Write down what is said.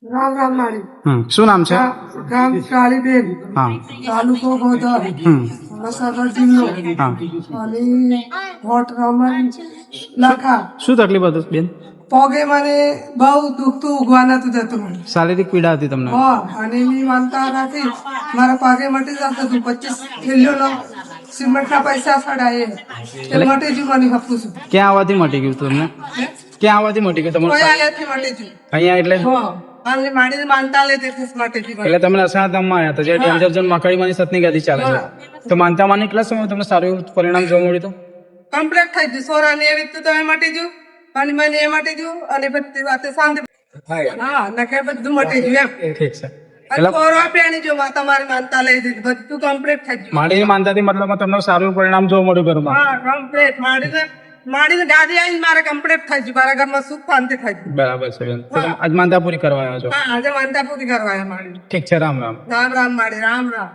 રામ રામ માળી. શું નામ છે? ગામ કાળીબેન, હા તાલુકો ગોધરા, મહીસાગર જિલ્લો. હા અને વોટ રમણ લાખા. શું તકલીફ હતી બેન? પગે મને બહુ દુખતું, ઉગવા નતું જતું મને. શારીરિક પીડા હતી તમને? હા, અને મેં માનતા રાખી મારા પગે મટી જતું હતું. 25 કિલોનો સિમેન્ટના પૈસા સડાય તે મટી જ મને હપું છું. ક્યાં આવવાથી મટી ગયું તમને? ક્યાં આવવાથી મટી ગયું કોઈ તમારું? આયાથી મટી ગયું. અહીંયા એટલે હા, અને માડીને માનતા લે તેથી મટી ગયું. એટલે તમે અસાણા ધામમાં આવ્યા હતા જે ડેન્જર ઝોન મકાઈમાંની સતની ગાદી ચાલે છે. તો માનતામાં કેટલા સમય તમને સારું એવું પરિણામ જોવા મળ્યું હતું? કમ્પ્લીટ થઈ ગયું. સોરાને એવી રીતે તમે મટી ગયું, અને મને એ મટી ગયું, અને બધી વાતે શાંતિ. હા, નકે બધું મટી ગયું એમ. ઠીક છે. અને સોરા પેણી જો તમારી માનતા લઈ દીધી, બધું કમ્પ્લીટ થઈ ગયું. માડીની માનતાથી મતલબ તમને સારું એવું પરિણામ જોવા મળ્યું ઘરમાં? હા, કમ્પ્લીટ. માડીને ગાદી આવીને મારે કમ્પ્લીટ થઈ ગયું. મારા ઘરમાં સુખ શાંતિ થઈ ગયું. બરાબર છે બેન. તો તમે આજ માનતા પૂરી કરવા આવ્યા છો? હા, આજે માનતા પૂરી કરવા આવ્યા માડી. ઠીક છે. રામ રામ. રામ રામ માડી, રામ રામ.